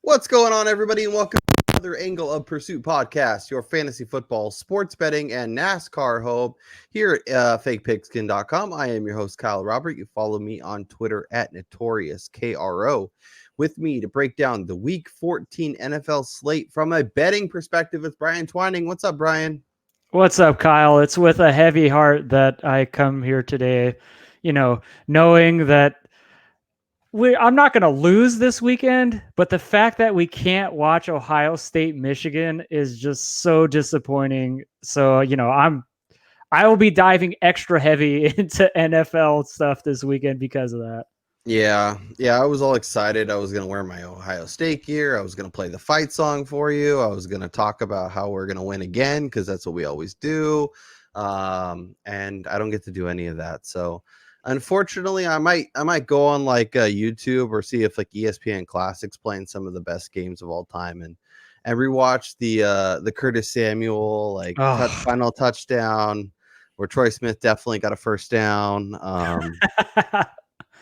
What's going on, everybody, and welcome to another Angle of Pursuit podcast, your fantasy football, sports betting, and NASCAR home here at fakepigskin.com. I am your host, Kyle Robert. You follow me on Twitter at NotoriousKRO. With me to break down the Week 14 NFL slate from a betting perspective is Brian Twining. What's up, Brian? What's up, Kyle? It's with a heavy heart that I come here today, knowing that I'm not going to lose this weekend, but the fact that we can't watch Ohio State, Michigan is just so disappointing. So, I will be diving extra heavy into NFL stuff this weekend because of that. Yeah, I was all excited. I was going to wear my Ohio State gear. I was going to play the fight song for you. I was going to talk about how we're going to win again because that's what we always do. And I don't get to do any of that. So, unfortunately, I might go on like YouTube or see if like ESPN Classics playing some of the best games of all time and rewatch the Curtis Samuel final touchdown where Troy Smith definitely got a first down.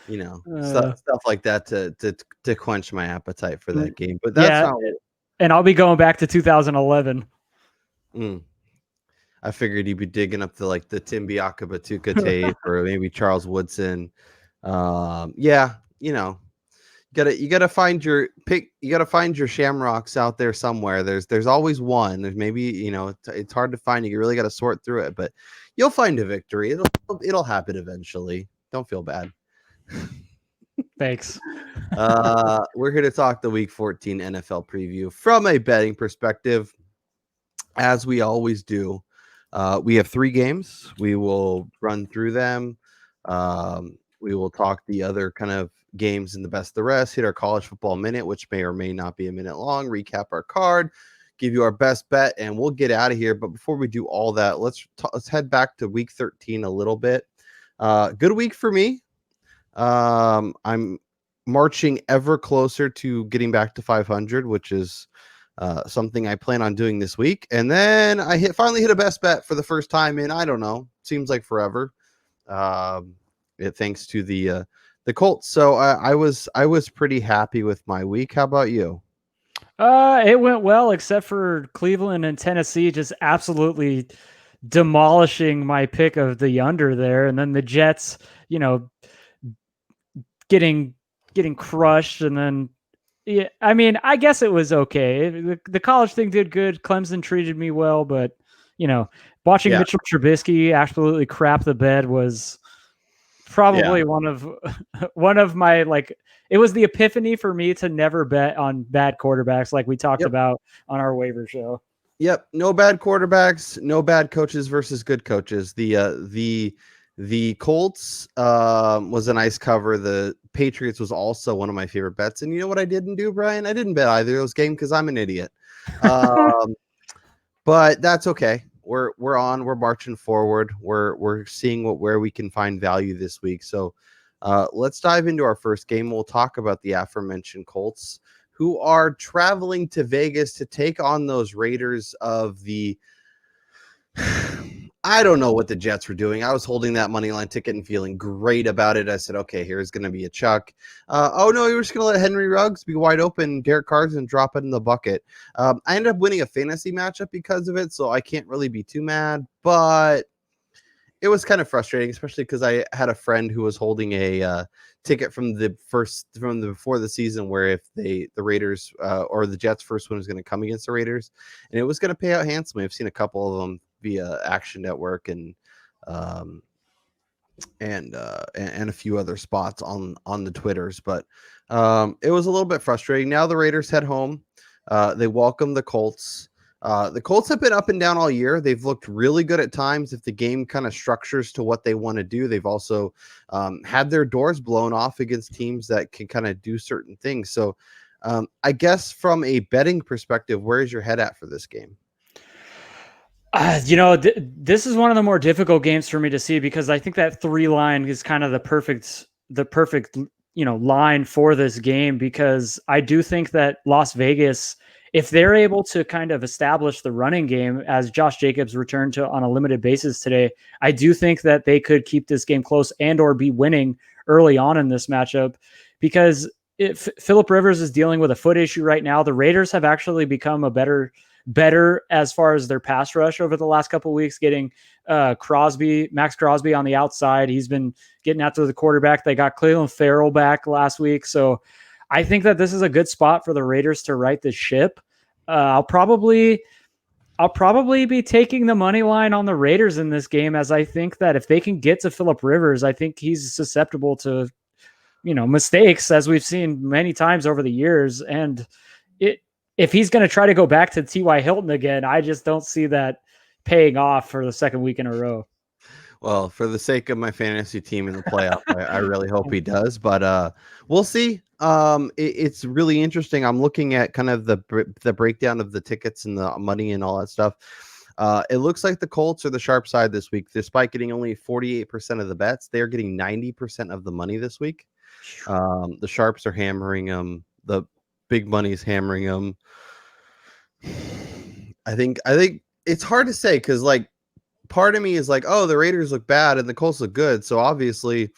Stuff like that to quench my appetite for that game. But that's not. And I'll be going back to 2011. I figured you'd be digging up the Tim Biakabatuka tape or maybe Charles Woodson. You gotta find your pick. You gotta find your shamrocks out there somewhere. There's always one. There's maybe it's hard to find. You really got to sort through it, but you'll find a victory. It'll happen eventually. Don't feel bad. Thanks. We're here to talk the Week 14 NFL preview from a betting perspective, as we always do. We have 3 games. We will run through them. We will talk the other kind of games and the best of the rest, hit our college football minute, which may or may not be a minute long, recap our card, give you our best bet, and we'll get out of here. But before we do all that, let's head back to Week 13 a little bit. Good week for me. I'm marching ever closer to getting back to 500, which is something I plan on doing this week. And then I finally hit a best bet for the first time in, I don't know, seems like forever. Thanks to the Colts. So I was pretty happy with my week. How about you? It went well, except for Cleveland and Tennessee just absolutely demolishing my pick of the under there, and then the Jets, getting crushed, and then I guess it was okay. The college thing did good. Clemson treated me well, but watching Mitchell Trubisky absolutely crap the bed was probably one of my it was the epiphany for me to never bet on bad quarterbacks like we talked about on our waiver show. Yep, no bad quarterbacks, no bad coaches versus good coaches. The Colts was a nice cover. The Patriots was also one of my favorite bets. And you know what I didn't do, Brian? I didn't bet either of those games because I'm an idiot. But that's okay. We're marching forward. We're seeing where we can find value this week. So let's dive into our first game. We'll talk about the aforementioned Colts, who are traveling to Vegas to take on those Raiders of the I don't know what the Jets were doing. I was holding that money line ticket and feeling great about it. I said, okay, here's going to be a chuck. Oh, no, you were just going to let Henry Ruggs be wide open, Derek Carr's and drop it in the bucket. I ended up winning a fantasy matchup because of it, so I can't really be too mad. But it was kind of frustrating, especially because I had a friend who was holding a ticket from before the season where if the Raiders or the Jets' first one was going to come against the Raiders, and it was going to pay out handsomely. I've seen a couple of them via Action Network and a few other spots on the Twitters, but it was a little bit frustrating. Now the Raiders head home. They welcome the Colts. The Colts have been up and down all year. They've looked really good at times if the game kind of structures to what they want to do. They've also had their doors blown off against teams that can kind of do certain things. So I guess from a betting perspective, where is your head at for this game? This is one of the more difficult games for me to see because I think that 3 line is kind of the perfect line for this game, because I do think that Las Vegas, if they're able to kind of establish the running game as Josh Jacobs returned to on a limited basis today, I do think that they could keep this game close and or be winning early on in this matchup, because if Phillip Rivers is dealing with a foot issue right now, the Raiders have actually become a better as far as their pass rush over the last couple of weeks, getting Max Crosby on the outside. He's been getting after the quarterback. They got Cleveland Farrell back last week. So I think that this is a good spot for the Raiders to right the ship. I'll probably be taking the money line on the Raiders in this game, as I think that if they can get to Phillip Rivers, I think he's susceptible to, mistakes, as we've seen many times over the years. And if he's going to try to go back to T.Y. Hilton again, I just don't see that paying off for the second week in a row. Well, for the sake of my fantasy team in the playoff, I really hope he does, but we'll see. It's really interesting. I'm looking at kind of the breakdown of the tickets and the money and all that stuff. It looks like the Colts are the sharp side this week, despite getting only 48% of the bets. They're getting 90% of the money this week. The sharps are hammering them. The big money's hammering them. I think it's hard to say because like part of me is like, oh, the Raiders look bad and the Colts look good, so obviously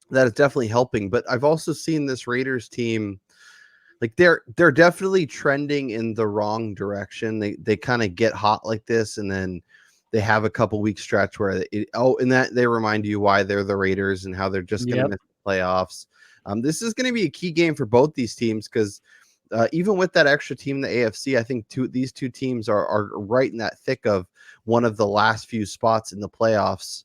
that is definitely helping. But I've also seen this Raiders team, like they're definitely trending in the wrong direction. They kind of get hot like this, and then they have a couple week stretch where and that they remind you why they're the Raiders and how they're just going to miss the playoffs. This is going to be a key game for both these teams because even with that extra team in the AFC, I think these two teams are right in that thick of one of the last few spots in the playoffs.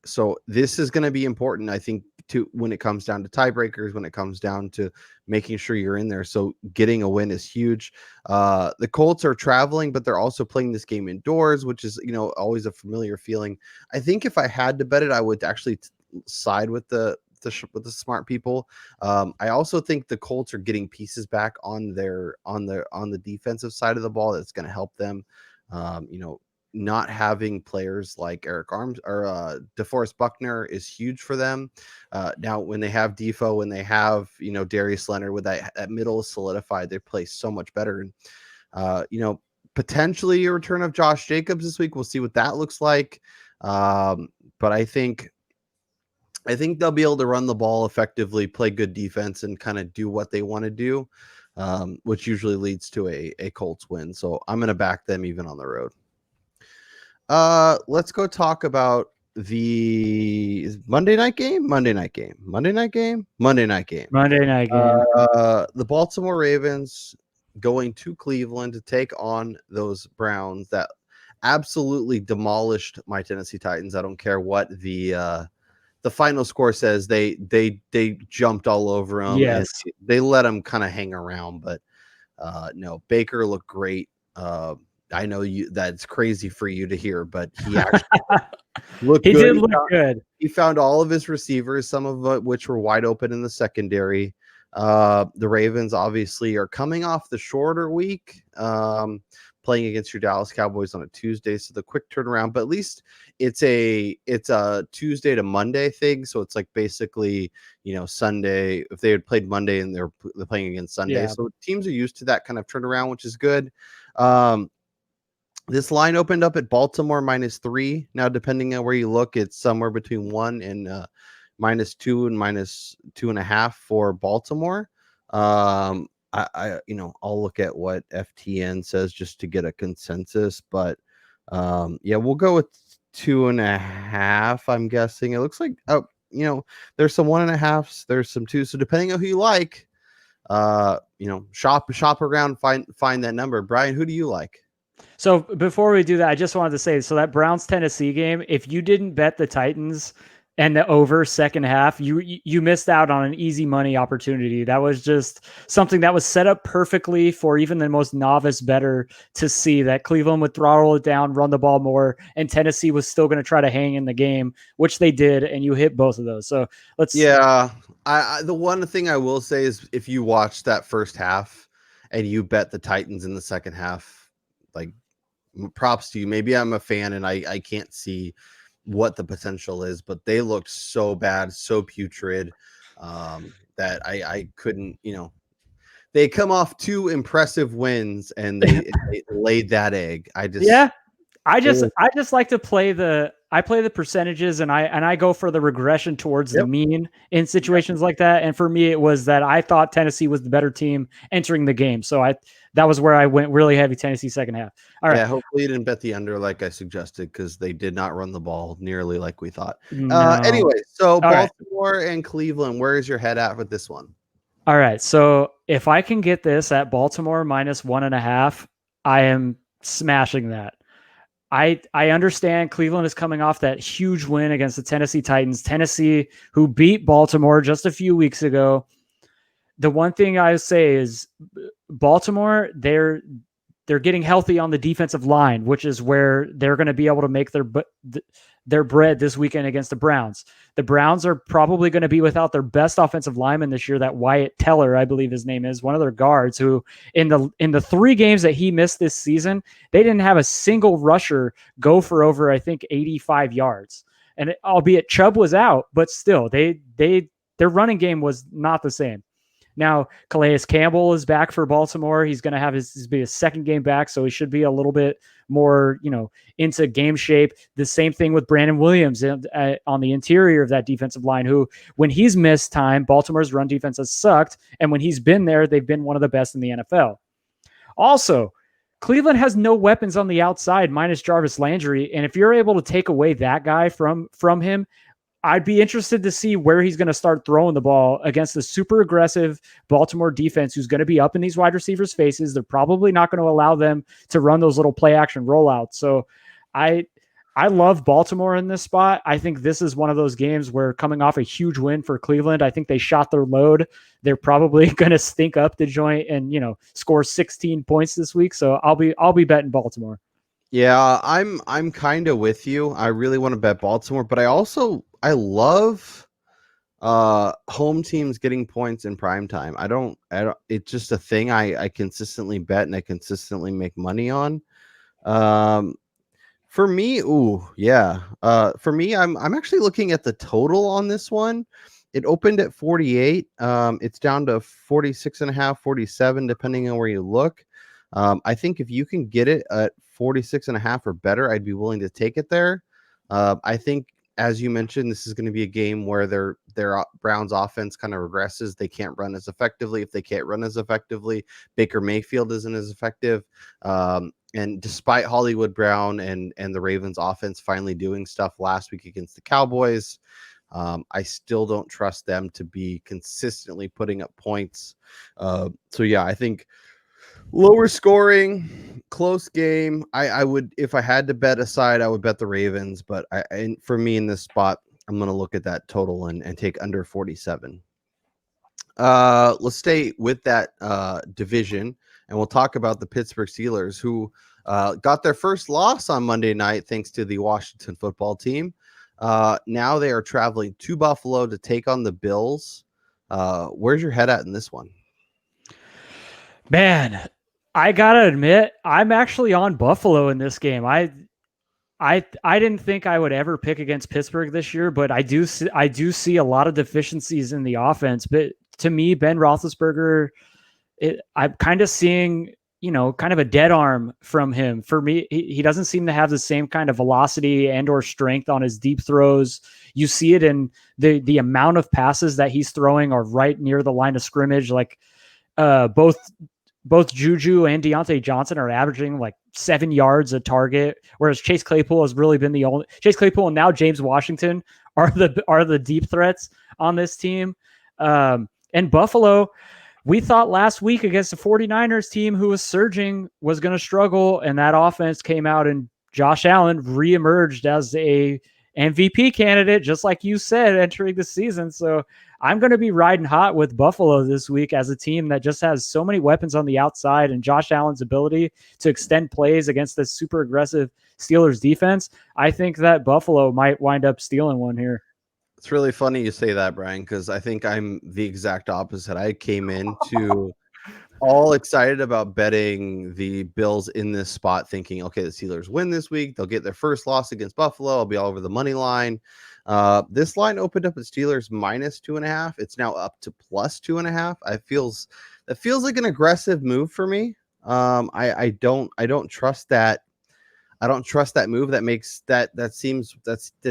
So this is going to be important, I think, when it comes down to tiebreakers, when it comes down to making sure you're in there. So getting a win is huge. The Colts are traveling, but they're also playing this game indoors, which is, always a familiar feeling. I think if I had to bet it, I would actually side with the smart people. I also think the Colts are getting pieces back on the defensive side of the ball that's going to help them. Not having players like Eric Arms or DeForest Buckner is huge for them. Now, when they have Defoe, when they have Darius Leonard with that middle solidified, they play so much better. And potentially a return of Josh Jacobs this week. We'll see what that looks like. But I think they'll be able to run the ball effectively, play good defense, and kind of do what they want to do, which usually leads to a Colts win. So I'm going to back them even on the road. Let's go talk about the Monday night game. The Baltimore Ravens going to Cleveland to take on those Browns that absolutely demolished my Tennessee Titans. I don't care what the final score says. They jumped all over them. Yes. And they let them kind of hang around, but no, Baker looked great. I know that's crazy for you to hear, but he actually looked good. He did look good. He found all of his receivers, some of which were wide open in the secondary. The Ravens obviously are coming off the shorter week, playing against your Dallas Cowboys on a Tuesday, so the quick turnaround. But at least it's a Tuesday to Monday thing, so it's like basically Sunday. If they had played Monday and they're playing against Sunday, so teams are used to that kind of turnaround, which is good. This line opened up at Baltimore -3. Now, depending on where you look, it's somewhere between 1 and -2 and -2.5 for Baltimore. I'll look at what FTN says just to get a consensus, but we'll go with 2.5. I'm guessing it looks like there's some 1.5s, there's some 2. So depending on who you like, shop around, find that number. Brian, who do you like? So before we do that, I just wanted to say, so that Browns Tennessee game, if you didn't bet the Titans and the over second half, you missed out on an easy money opportunity. That was just something that was set up perfectly for even the most novice bettor to see that Cleveland would throttle it down, run the ball more, and Tennessee was still going to try to hang in the game, which they did, and you hit both of those. So let's. Yeah, the one thing I will say is if you watch that first half and you bet the Titans in the second half, like, props to you. Maybe I'm a fan and I can't see what the potential is, but they looked so bad, so putrid, that I couldn't, they come off 2 impressive wins and they laid that egg. I just like to play the the percentages, and I go for the regression towards the Yep. mean in situations like that. And for me, it was that I thought Tennessee was the better team entering the game, so that was where I went really heavy Tennessee second half. All right. Yeah, hopefully you didn't bet the under like I suggested because they did not run the ball nearly like we thought. No. Anyway, so All right. Baltimore and Cleveland, where is your head at with this one? All right. So if I can get this at Baltimore -1.5, I am smashing that. I understand Cleveland is coming off that huge win against the Tennessee Titans. Tennessee, who beat Baltimore just a few weeks ago. The one thing I would say is Baltimore, they're getting healthy on the defensive line, which is where they're going to be able to make their bread this weekend against the Browns. The Browns are probably going to be without their best offensive lineman this year, that Wyatt Teller, I believe his name is, one of their guards, who in the 3 games that he missed this season, they didn't have a single rusher go for over, I think, 85 yards. And albeit Chubb was out, but still, their running game was not the same. Now, Calais Campbell is back for Baltimore. He's going to have his second game back, so he should be a little bit more, into game shape. The same thing with Brandon Williams on the interior of that defensive line, who, when he's missed time, Baltimore's run defense has sucked, and when he's been there, they've been one of the best in the NFL. Also, Cleveland has no weapons on the outside minus Jarvis Landry, and if you're able to take away that guy from him, I'd be interested to see where he's going to start throwing the ball against the super aggressive Baltimore defense, who's going to be up in these wide receivers' faces. They're probably not going to allow them to run those little play action rollouts. So I love Baltimore in this spot. I think this is one of those games where, coming off a huge win for Cleveland, I think they shot their load. They're probably going to stink up the joint and, score 16 points this week. So I'll be betting Baltimore. Yeah, I'm kind of with you. I really want to bet Baltimore, but I love home teams getting points in prime time. I don't it's just a thing I consistently bet and I consistently make money on. For me, for me, I'm actually looking at the total on this one. It opened at 48. It's down to 46.5, 47, depending on where you look. I think if you can get it at 46.5 or better, I'd be willing to take it there. I think, as you mentioned, this is going to be a game where their Browns offense kind of regresses. They can't run as effectively. If they can't run as effectively, Baker Mayfield isn't as effective. And despite Hollywood Brown and the Ravens offense finally doing stuff last week against the Cowboys, I still don't trust them to be consistently putting up points. So yeah, I think lower scoring, close game. I would, if I had to bet a side, I would bet the Ravens. But for me in this spot, I'm going to look at that total and take under 47. Let's stay with that division, and we'll talk about the Pittsburgh Steelers, who got their first loss on Monday night thanks to the Washington football team. Now they are traveling to Buffalo to take on the Bills. Where's your head at in this one? Man, I gotta admit, I'm actually on Buffalo in this game. I didn't think I would ever pick against Pittsburgh this year, but I do see a lot of deficiencies in the offense. But to me, Ben Roethlisberger, I'm kind of seeing, kind of a dead arm from him. For me, he doesn't seem to have the same kind of velocity and or strength on his deep throws. You see it in the amount of passes that he's throwing are right near the line of scrimmage. Like both Juju and Deontay Johnson are averaging like 7 yards a target, whereas Chase Claypool has really been the only Chase Claypool and now James Washington are the deep threats on this team. And Buffalo, we thought last week against the 49ers team who was surging was going to struggle, and that offense came out, and Josh Allen reemerged as a MVP candidate, just like you said, entering the season. So I'm going to be riding hot with Buffalo this week as a team that just has so many weapons on the outside, and Josh Allen's ability to extend plays against this super aggressive Steelers defense. I think that Buffalo might wind up stealing one here. It's really funny you say that, Brian, because I think I'm the exact opposite. I came into all excited about betting the Bills in this spot, thinking, okay, the Steelers win this week. They'll get their first loss against Buffalo. I'll be all over the money line. This line opened up at Steelers -2.5. It's now up to +2.5. That feels like an aggressive move for me. I don't trust that. I don't trust that move. That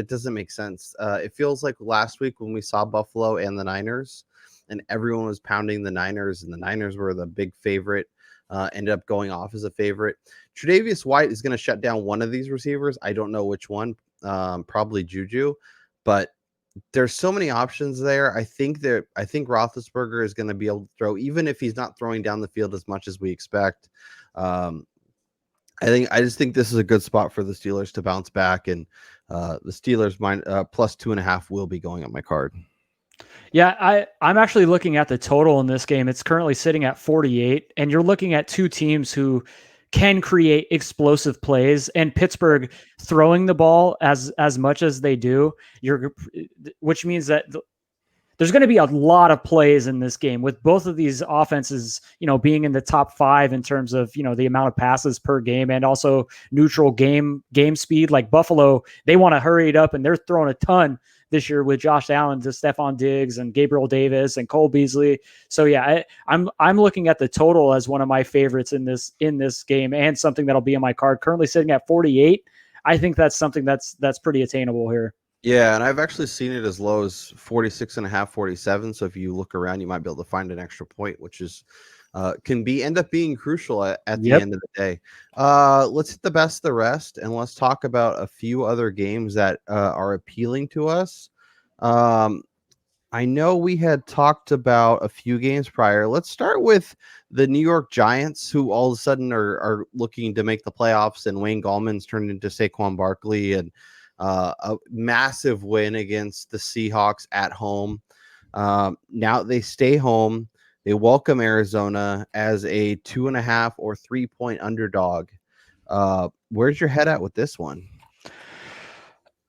doesn't make sense. It feels like last week when we saw Buffalo and the Niners, and everyone was pounding the Niners, and the Niners were the big favorite. Ended up going off as a favorite. Tre'Davious White is going to shut down one of these receivers. I don't know which one. Probably Juju, but there's so many options there. I think Roethlisberger is going to be able to throw, even if he's not throwing down the field as much as we expect. I just think this is a good spot for the Steelers to bounce back, and the Steelers plus 2.5 will be going on my card. Yeah, I'm actually looking at the total in this game. It's currently sitting at 48, and you're looking at two teams who can create explosive plays, and Pittsburgh throwing the ball as much as they do, which means that there's going to be a lot of plays in this game with both of these offenses, being in the top 5 in terms of, the amount of passes per game and also neutral game speed. Like Buffalo, they want to hurry it up, and they're throwing a ton this year with Josh Allen to Stephon Diggs and Gabriel Davis and Cole Beasley. So yeah, I'm looking at the total as one of my favorites in this game, and something that'll be in my card. Currently sitting at 48. I think that's something that's pretty attainable here. Yeah, and I've actually seen it as low as 46.5, 47. So if you look around, you might be able to find an extra point, which is end up being crucial at the end of the day. Let's hit the best of the rest, and let's talk about a few other games that are appealing to us. I know we had talked about a few games prior. Let's start with the New York Giants, who all of a sudden are looking to make the playoffs, and Wayne Gallman's turned into Saquon Barkley, and a massive win against the Seahawks at home. Now they stay home. They welcome Arizona as a 2.5 or 3-point underdog. Where's your head at with this one?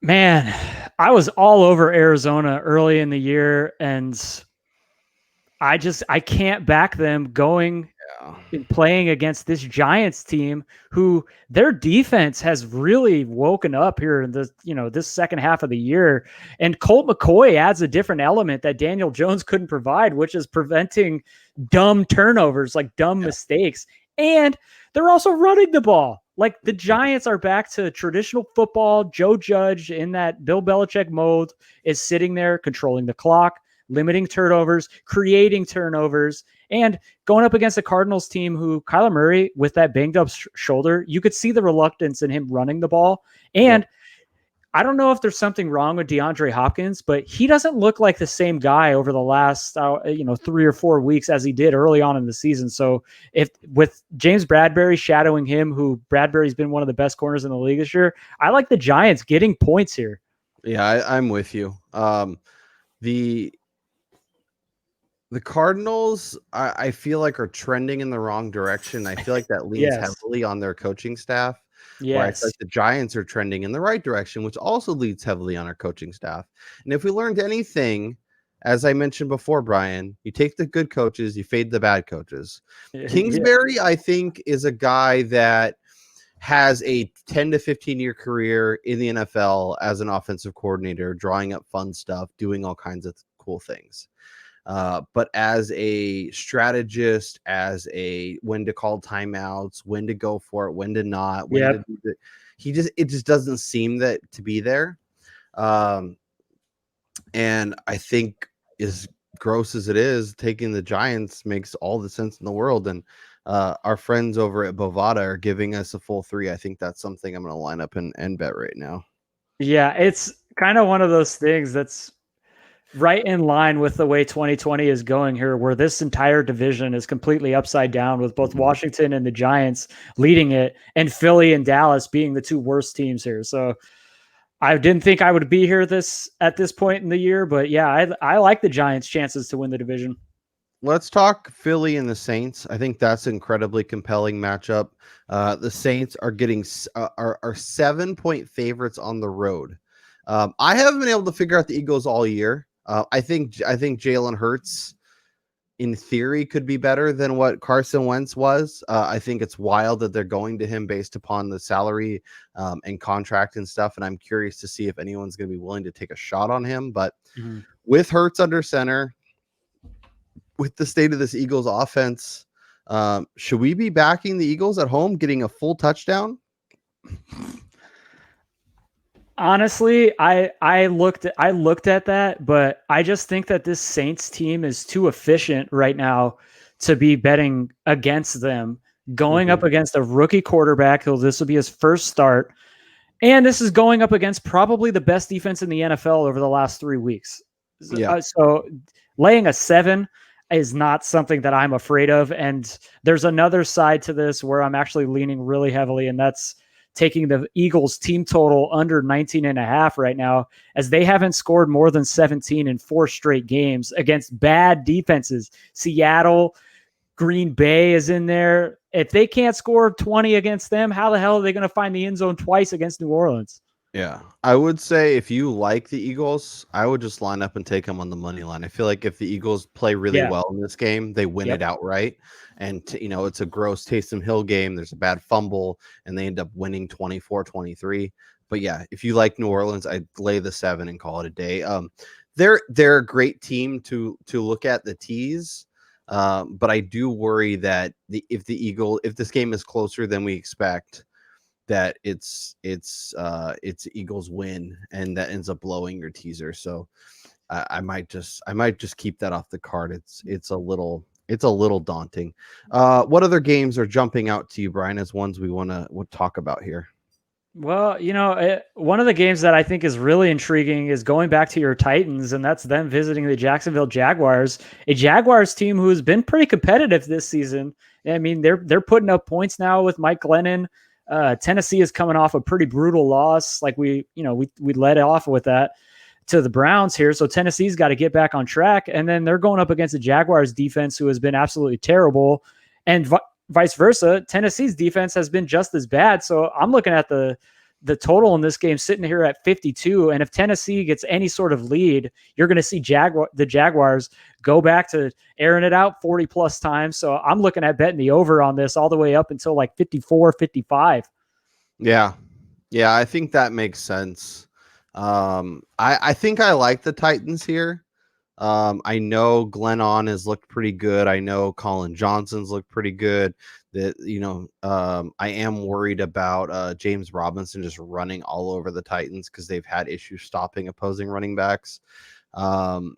Man, I was all over Arizona early in the year, and I can't back them going and playing against this Giants team, who their defense has really woken up here in this second half of the year. And Colt McCoy adds a different element that Daniel Jones couldn't provide, which is preventing dumb turnovers, like dumb mistakes. And they're also running the ball. Like, the Giants are back to traditional football. Joe Judge, in that Bill Belichick mode, is sitting there controlling the clock, limiting turnovers, creating turnovers, and going up against a Cardinals team who Kyler Murray, with that banged up shoulder, you could see the reluctance in him running the ball. And I don't know if there's something wrong with DeAndre Hopkins, but he doesn't look like the same guy over the last 3 or 4 weeks as he did early on in the season. So if with James Bradbury shadowing him, who Bradbury's been one of the best corners in the league this year, I like the Giants getting points here. Yeah, I'm with you. The Cardinals, I feel like, are trending in the wrong direction. I feel like that leans heavily on their coaching staff. Where I feel like the Giants are trending in the right direction, which also leads heavily on our coaching staff. And if we learned anything, as I mentioned before, Brian, you take the good coaches, you fade the bad coaches. Kingsbury, I think, is a guy that has a 10 to 15-year career in the NFL as an offensive coordinator, drawing up fun stuff, doing all kinds of cool things. But as a strategist, when to call timeouts, when to go for it, when to not, to do it just doesn't seem to be there. And I think, as gross as it is, taking the Giants makes all the sense in the world. And our friends over at Bovada are giving us a full 3. I think that's something I'm going to line up and bet right now. Yeah, it's kind of one of those things that's right in line with the way 2020 is going here, where this entire division is completely upside down, with both Washington and the Giants leading it, and Philly and Dallas being the two worst teams here. So I didn't think I would be here at this point in the year, but yeah, I like the Giants' chances to win the division. Let's talk Philly and the Saints. I think that's an incredibly compelling matchup. The Saints are getting are 7-point favorites on the road. I haven't been able to figure out the Eagles all year. I think Jalen Hurts, in theory, could be better than what Carson Wentz was. I think it's wild that they're going to him based upon the salary and contract and stuff. And I'm curious to see if anyone's going to be willing to take a shot on him. But with Hurts under center, with the state of this Eagles offense, should we be backing the Eagles at home, getting a full touchdown? Honestly, I looked at that, but I just think that this Saints team is too efficient right now to be betting against them. Going Mhm. up against a rookie quarterback, who this will be his first start, and this is going up against probably the best defense in the NFL over the last 3 weeks. Yeah. So laying a 7 is not something that I'm afraid of. And there's another side to this where I'm actually leaning really heavily, and that's taking the Eagles team total under 19 and a half right now, as they haven't scored more than 17 in 4 straight games against bad defenses. Seattle, Green Bay is in there. If they can't score 20 against them, how the hell are they going to find the end zone twice against New Orleans? Yeah, I would say if you like the Eagles, I would just line up and take them on the money line. I feel like if the Eagles play really Yeah. well in this game, they win it Yep. outright. And, it's a gross Taysom Hill game. There's a bad fumble, and they end up winning 24-23. But yeah, if you like New Orleans, I'd lay the 7 and call it a day. They're a great team to look at the tees. But I do worry that if this game is closer than we expect, that it's Eagles win, and that ends up blowing your teaser. So I might just keep that off the card. It's a little daunting. What other games are jumping out to you, Brian, as ones we want to talk about here? Well, one of the games that I think is really intriguing is going back to your Titans, and that's them visiting the Jacksonville Jaguars, a Jaguars team who has been pretty competitive this season. I mean, they're putting up points now with Mike Glennon. Tennessee is coming off a pretty brutal loss, like we led off with that to the Browns here. So Tennessee's got to get back on track, and then they're going up against the Jaguars defense, who has been absolutely terrible, and vice versa. Tennessee's defense has been just as bad. So I'm looking at the total in this game sitting here at 52. And if Tennessee gets any sort of lead, you're going to see the Jaguars go back to airing it out 40 plus times. So I'm looking at betting the over on this all the way up until like 54, 55. Yeah. Yeah, I think that makes sense. I think I like the Titans here. I know Glennon has looked pretty good. I know Colin Johnson's looked pretty good. That I am worried about James Robinson just running all over the Titans because they've had issues stopping opposing running backs. Um,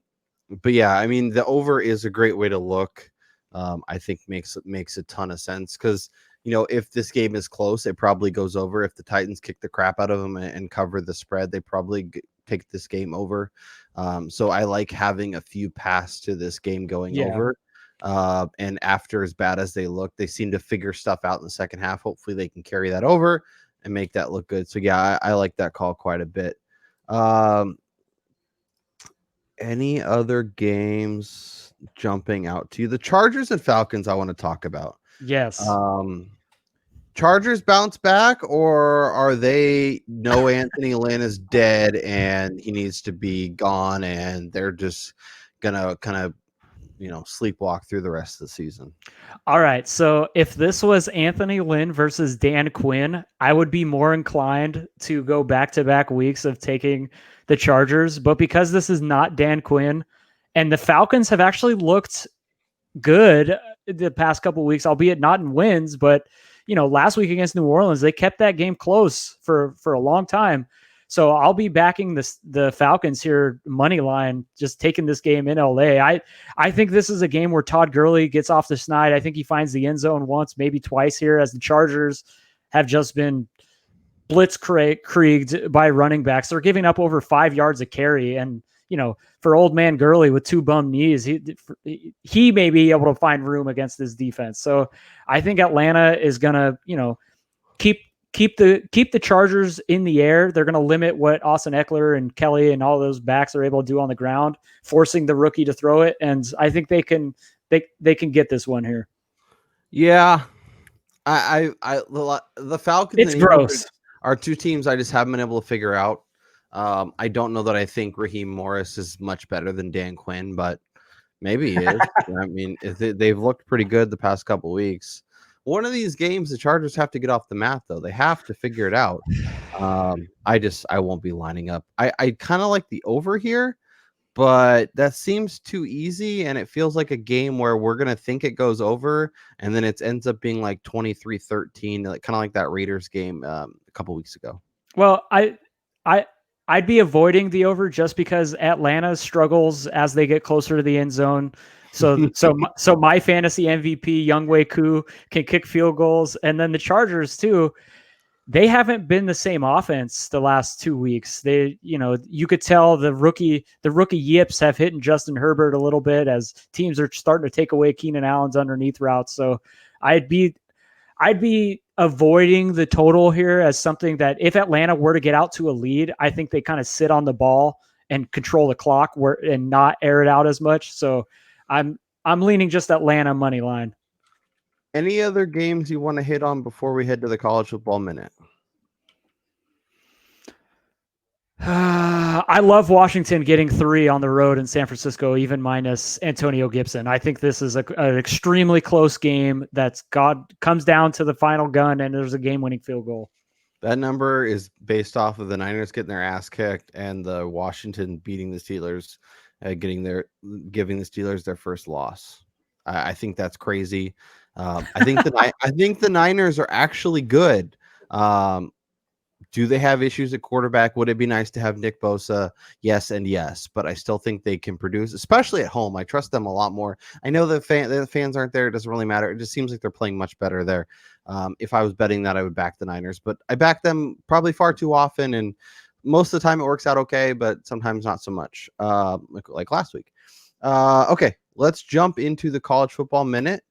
but yeah, I mean the over is a great way to look. I think makes a ton of sense because if this game is close, it probably goes over. If the Titans kick the crap out of them and cover the spread, they probably take this game over. So I like having a few pass to this game going Yeah. over. And after as bad as they look, they seem to figure stuff out in the second half. Hopefully they can carry that over and make that look good. So yeah, I like that call quite a bit. Any other games jumping out to you? The Chargers and Falcons I want to talk about. Yes. Um, Chargers bounce back, or are they no Anthony Lynn is dead and he needs to be gone, and they're just gonna kind of sleepwalk through the rest of the season? All right. So if this was Anthony Lynn versus Dan Quinn, I would be more inclined to go back to back weeks of taking the Chargers. But because this is not Dan Quinn, and the Falcons have actually looked good the past couple of weeks, albeit not in wins, but last week against New Orleans, they kept that game close for a long time. So I'll be backing the Falcons here money line, just taking this game in LA. I think this is a game where Todd Gurley gets off the schneid. I think he finds the end zone once, maybe twice here, as the Chargers have just been blitzkrieged by running backs. They're giving up over 5 yards a carry, and for old man Gurley with 2 bum knees, he may be able to find room against this defense. So I think Atlanta is gonna keep the Chargers in the air. They're going to limit what Austin Eckler and Kelly and all those backs are able to do on the ground, forcing the rookie to throw it. And I think they can get this one here. Yeah, the Falcons It's and Eagles gross. are two teams I just haven't been able to figure out. I don't know that I think Raheem Morris is much better than Dan Quinn, but maybe he is. I mean, they've looked pretty good the past couple weeks. One of these games, the Chargers have to get off the mat, though. They have to figure it out. I won't be lining up. I kind of like the over here, but that seems too easy, and it feels like a game where we're going to think it goes over, and then it ends up being like 23-13, like, kind of like that Raiders game a couple weeks ago. Well, I'd be avoiding the over just because Atlanta struggles as they get closer to the end zone. So my fantasy MVP Younghoe Koo can kick field goals, and then the Chargers too. They haven't been the same offense the last 2 weeks. You could tell the rookie yips have hit Justin Herbert a little bit as teams are starting to take away Keenan Allen's underneath routes. So I'd be avoiding the total here as something that if Atlanta were to get out to a lead, I think they kind of sit on the ball and control the clock and not air it out as much. So I'm leaning just Atlanta money line. Any other games you want to hit on before we head to the college football minute? I love Washington getting 3 on the road in San Francisco, even minus Antonio Gibson. I think this is an extremely close game comes down to the final gun, and there's a game-winning field goal. That number is based off of the Niners getting their ass kicked and the Washington beating the Steelers, giving the Steelers their first loss. I think that's crazy. I think the Niners are actually good. Do they have issues at quarterback? Would it be nice to have Nick Bosa? Yes and yes, but I still think they can produce, especially at home. I trust them a lot more. I know the fans aren't there. It doesn't really matter. It just seems like they're playing much better there. If I was betting that, I would back the Niners, but I back them probably far too often, and most of the time it works out okay, but sometimes not so much, like last week. Okay, let's jump into the college football minute,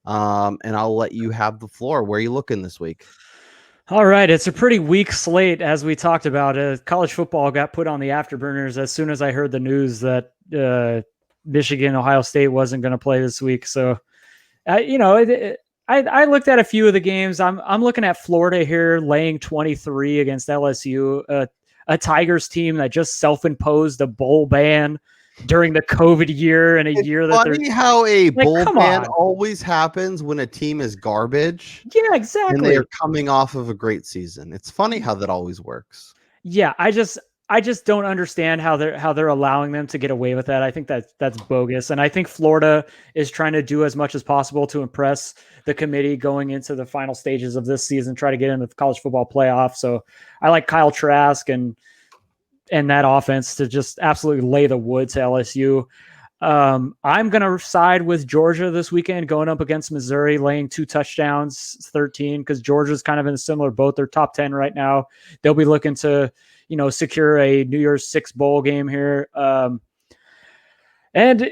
and I'll let you have the floor. Where are you looking this week? All right, it's a pretty weak slate, as we talked about. College football got put on the afterburners as soon as I heard the news that Michigan, Ohio State wasn't going to play this week. So, I looked at a few of the games. I'm looking at Florida here laying 23 against LSU, a Tigers team that just self-imposed a bowl ban during the COVID year and it's year that funny how a bowl ban on. always happens when a team is garbage. Yeah, exactly. And they're coming off of a great season. It's funny how that always works. Yeah, I just don't understand how they're allowing them to get away with that. I think that's bogus, and I think Florida is trying to do as much as possible to impress the committee going into the final stages of this season, try to get into the college football playoff. So I like Kyle Trask and that offense to just absolutely lay the wood to LSU. I'm going to side with Georgia this weekend going up against Missouri, laying 2 touchdowns, 13, because Georgia's kind of in a similar boat. They're top 10 right now. They'll be looking to, secure a New Year's Six bowl game here. And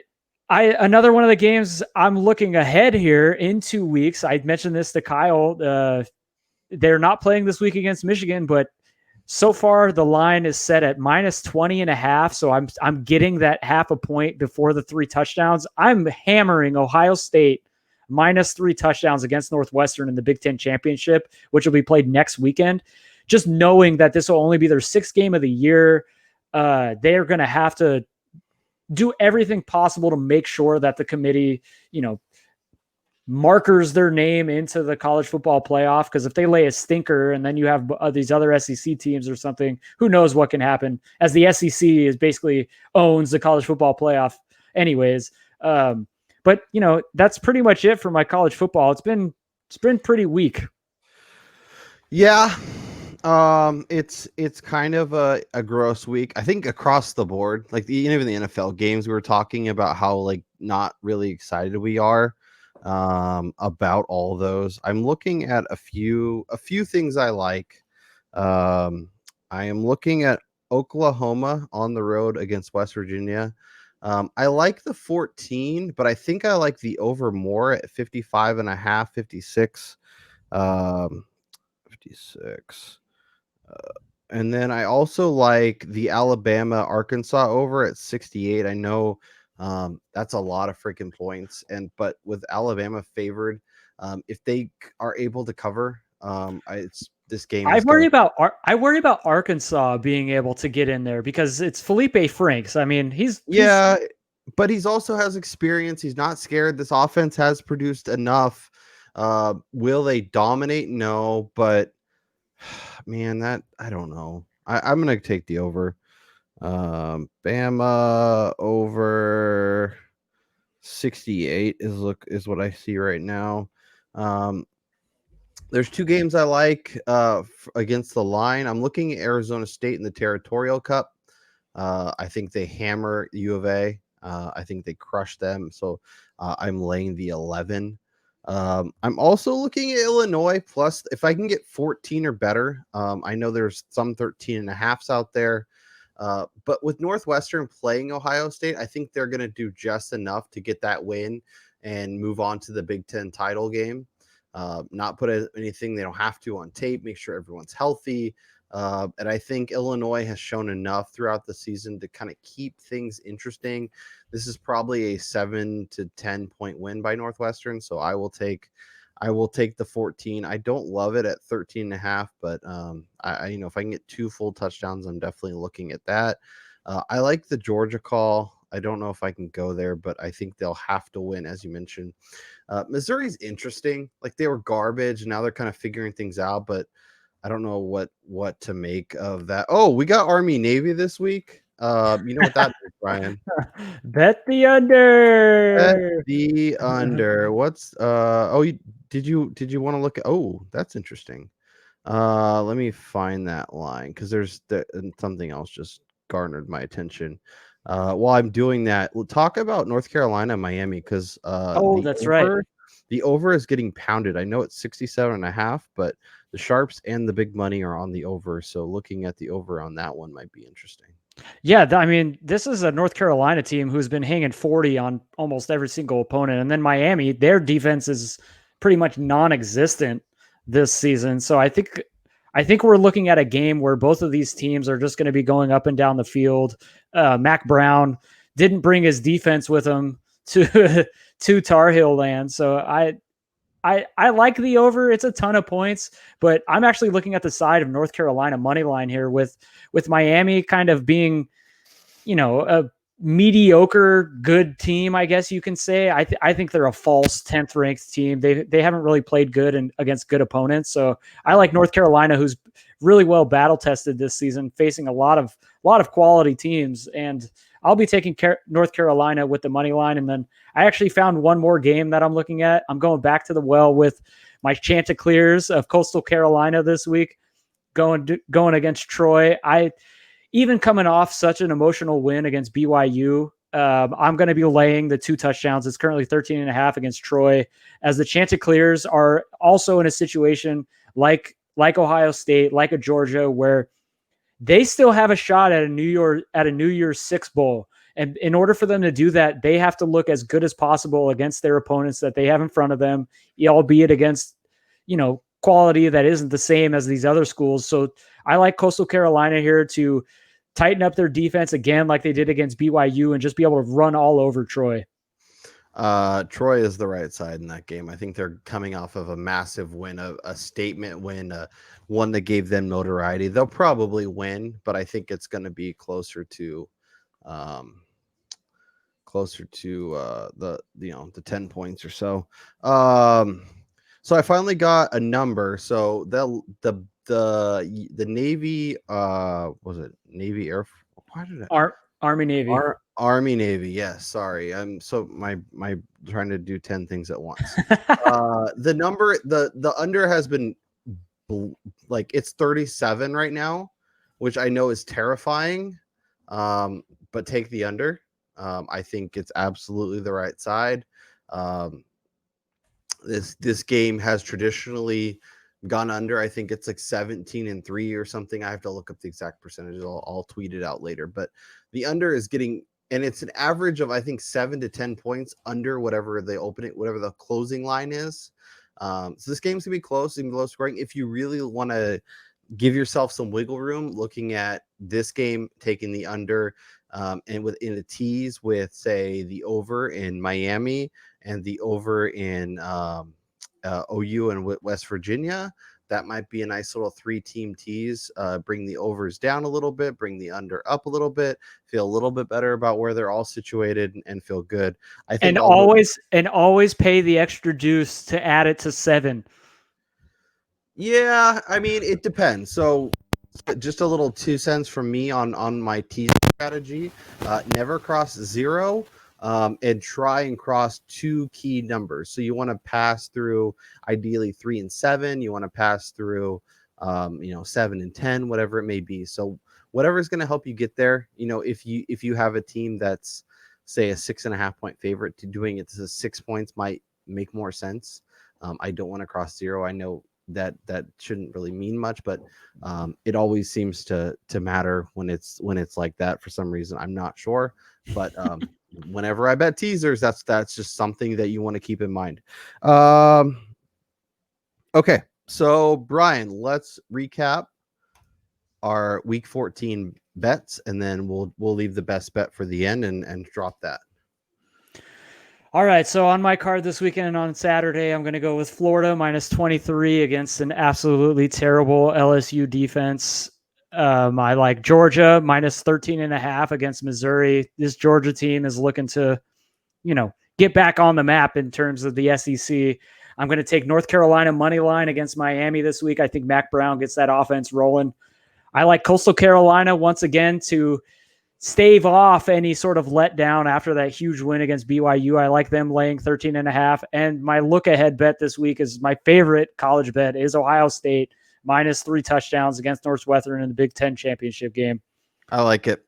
another one of the games I'm looking ahead here in 2 weeks. I mentioned this to Kyle. They're not playing this week against Michigan, but so far, the line is set at minus 20.5. So I'm getting that half a point before the 3 touchdowns. I'm hammering Ohio State minus 3 touchdowns against Northwestern in the Big Ten Championship, which will be played next weekend. Just knowing that this will only be their 6th game of the year, they are going to have to do everything possible to make sure that the committee, markers their name into the college football playoff, because if they lay a stinker and then you have these other SEC teams or something, who knows what can happen, as the SEC is basically owns the college football playoff anyways. But that's pretty much it for my college football. It's been pretty weak. Yeah. It's kind of a gross week, I think, across the board. Like even the NFL games, we were talking about how not really excited we are about all those. I'm looking at a few things I like. I am looking at Oklahoma on the road against West Virginia. I like the 14, but I think I like the over more at 55.5, 56. 56. And then I also like the Alabama Arkansas over at 68. I know that's a lot of freaking points, but with Alabama favored, if they are able to cover, this game. I worry about Arkansas being able to get in there because it's Felipe Franks. I mean, but he's also has experience. He's not scared. This offense has produced enough. Will they dominate? No, but man, that I don't know. I'm gonna take the over. Bama over 68 is what I see right now. There's two games I like against the line. I'm looking at Arizona State in the Territorial Cup. I think they hammer U of A. I think they crush them. So I'm laying the 11. I'm also looking at Illinois plus if I can get 14 or better. I know there's some 13 and a halves out there. But with Northwestern playing Ohio State, I think they're going to do just enough to get that win and move on to the Big Ten title game. Not put anything they don't have to on tape, make sure everyone's healthy. And I think Illinois has shown enough throughout the season to kind of keep things interesting. This is probably a 7 to 10 point win by Northwestern. So I will take the 14. I don't love it at 13 and a half, but I if I can get 2 full touchdowns, I'm definitely looking at that. I like the Georgia call. I don't know if I can go there, but I think they'll have to win, as you mentioned. Missouri's interesting. Like they were garbage. Now they're kind of figuring things out, but I don't know what to make of that. Oh, we got Army Navy this week. You know what that is, Brian? Bet the Bet under. the under. What's did you want to look at? Oh, that's interesting. Let me find that line because there's something else just garnered my attention. While I'm doing that, we'll talk about North Carolina, Miami, because Oh, that's right. the over is getting pounded. I know it's 67.5, but the sharps and the big money are on the over. So looking at the over on that one might be interesting. Yeah, I mean, this is a North Carolina team who's been hanging 40 on almost every single opponent. And then Miami, their defense is pretty much non-existent this season. So I think we're looking at a game where both of these teams are just going to be going up and down the field. Mac Brown didn't bring his defense with him to to Tar Heel land. So I like the over. It's a ton of points, but I'm actually looking at the side of North Carolina money line here with Miami kind of being, a mediocre good team, I guess you can say. I think they're a false 10th ranked team. They haven't really played good and against good opponents. So I like North Carolina, who's really well battle tested this season, facing a lot of quality teams. And I'll be taking North Carolina with the money line. And then I actually found one more game that I'm looking at. I'm going back to the well with my Chanticleers of Coastal Carolina this week, going against Troy. Even coming off such an emotional win against BYU, I'm going to be laying the 2 touchdowns. It's currently 13 and a half against Troy, as the Chanticleers are also in a situation like Ohio State, like a Georgia, where they still have a shot at a New Year's Six bowl. And in order for them to do that, they have to look as good as possible against their opponents that they have in front of them, albeit against, quality that isn't the same as these other schools. So I like Coastal Carolina here to tighten up their defense again, like they did against BYU, and just be able to run all over Troy. Troy is the right side in that game. I think they're coming off of a massive win, a statement win, one that gave them notoriety. They'll probably win, but I think it's going to be closer to the 10 points or so. So I finally got a number. So the Navy, was it Navy Air? Why did Army Navy? Army Navy. Yes. Sorry. I'm so my trying to do 10 things at once. The number, the under has been like it's 37 right now, which I know is terrifying. But take the under. I think it's absolutely the right side. This game has traditionally gone under. I think it's like 17-3 or something. I have to look up the exact percentages. I'll tweet it out later. But the under is getting, and it's an average of I think 7 to 10 points under whatever whatever the closing line is. So this game's gonna be close and low scoring. If you really want to give yourself some wiggle room, looking at this game taking the under, and within a tease with say the over in Miami and the over in OU and West Virginia, that might be a nice little 3-team tease. Bring the overs down a little bit, bring the under up a little bit, feel a little bit better about where they're all situated, and feel good. I think always pay the extra juice to add it to 7. Yeah, I mean it depends. So just a little 2 cents from me on my tease strategy. Never cross 0 and try and cross two key numbers. So you want to pass through ideally 3 and 7. You want to pass through 7 and 10, whatever it may be. So whatever is going to help you get there. If you have a team that's, say, a 6.5 point favorite, to doing it to 6 points might make more sense. I don't want to cross 0. I know that shouldn't really mean much, but it always seems to matter when it's like that for some reason. I'm not sure, but whenever I bet teasers, that's just something that you want to keep in mind. Okay, so Brian, let's recap our week 14 bets, and then we'll leave the best bet for the end and drop that. All right, so on my card this weekend on Saturday, I'm going to go with Florida minus 23 against an absolutely terrible LSU defense. I like Georgia minus 13.5 against Missouri. This Georgia team is looking to, get back on the map in terms of the SEC. I'm going to take North Carolina money line against Miami this week. I think Mac Brown gets that offense rolling. I like Coastal Carolina once again to stave off any sort of letdown after that huge win against BYU. I like them laying 13.5. And my look ahead bet this week is my favorite college bet is Ohio State minus 3 touchdowns against Northwestern in the Big Ten championship game. I like it.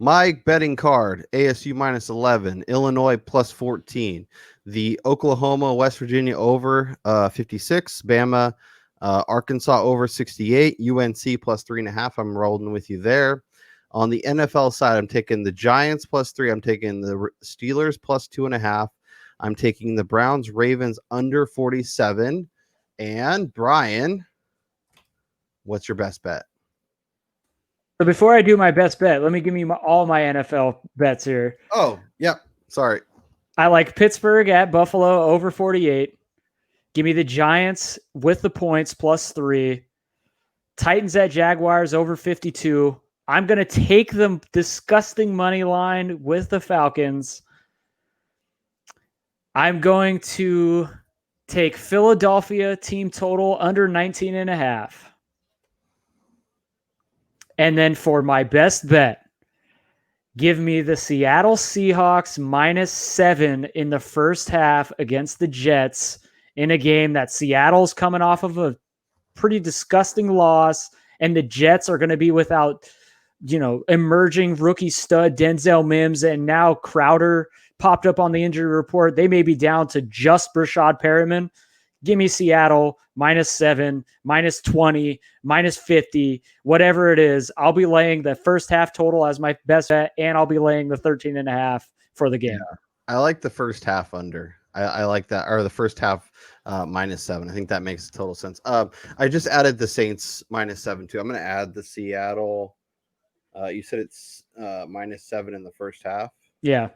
My betting card, ASU minus 11, Illinois plus 14, the Oklahoma, West Virginia over 56, Bama, Arkansas over 68, UNC plus 3.5. I'm rolling with you there. On the NFL side, I'm taking the Giants plus 3. I'm taking the Steelers plus 2.5. I'm taking the Browns, Ravens under 47. And Brian, what's your best bet? So before I do my best bet, let me give you all my NFL bets here. Oh, yep. Sorry. I like Pittsburgh at Buffalo over 48. Give me the Giants with the points plus 3. Titans at Jaguars over 52. I'm going to take the disgusting money line with the Falcons. I'm going to take Philadelphia team total under 19.5. And then for my best bet, give me the Seattle Seahawks minus 7 in the first half against the Jets in a game that Seattle's coming off of a pretty disgusting loss, and the Jets are going to be without, emerging rookie stud Denzel Mims, and now Crowder popped up on the injury report. They may be down to just Brashad Perriman. Give me Seattle minus 7, minus 20, minus 50, whatever it is. I'll be laying the first half total as my best bet, and I'll be laying the 13.5 for the game. Yeah, I like the first half under. I like that, or the first half minus 7. I think that makes total sense. I just added the Saints minus 7 too. I'm going to add the Seattle. You said it's minus 7 in the first half. Yeah.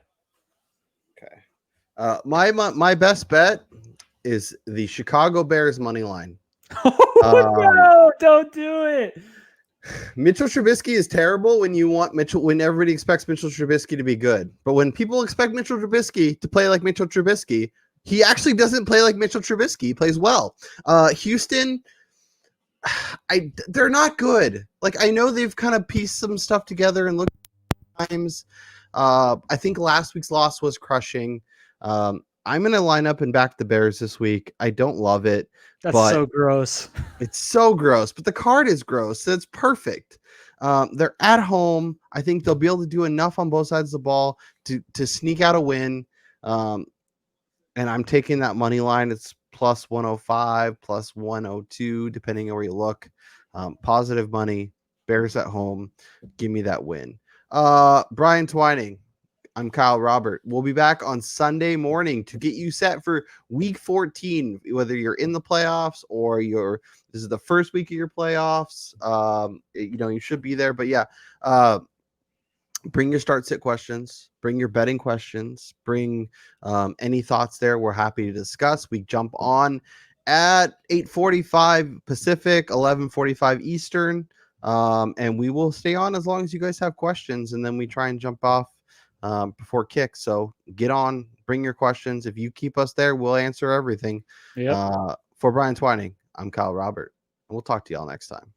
Okay. My best bet is the Chicago Bears money line. No, don't do it. Mitchell Trubisky is terrible when everybody expects Mitchell Trubisky to be good. But when people expect Mitchell Trubisky to play like Mitchell Trubisky, he actually doesn't play like Mitchell Trubisky. He plays well. Houston, they're not good. Like, I know they've kind of pieced some stuff together and looked at times. I think last week's loss was crushing. I'm going to line up and back the Bears this week. I don't love it. That's so gross. It's so gross, but the card is gross. So it's perfect. They're at home. I think they'll be able to do enough on both sides of the ball to sneak out a win. And I'm taking that money line. It's plus 105, plus 102, depending on where you look. Positive money. Bears at home. Give me that win. Brian Twining. I'm Kyle Robert. We'll be back on Sunday morning to get you set for week 14, whether you're in the playoffs or this is the first week of your playoffs. You should be there, but yeah, bring your start sit questions, bring your betting questions, bring any thoughts there. We're happy to discuss. We jump on at 8:45 Pacific, 11:45 Eastern. And we will stay on as long as you guys have questions, and then we try and jump off before kick. So get on, bring your questions. If you keep us there, we'll answer everything. Yep. For Brian Twining, I'm Kyle Robert, and we'll talk to y'all next time.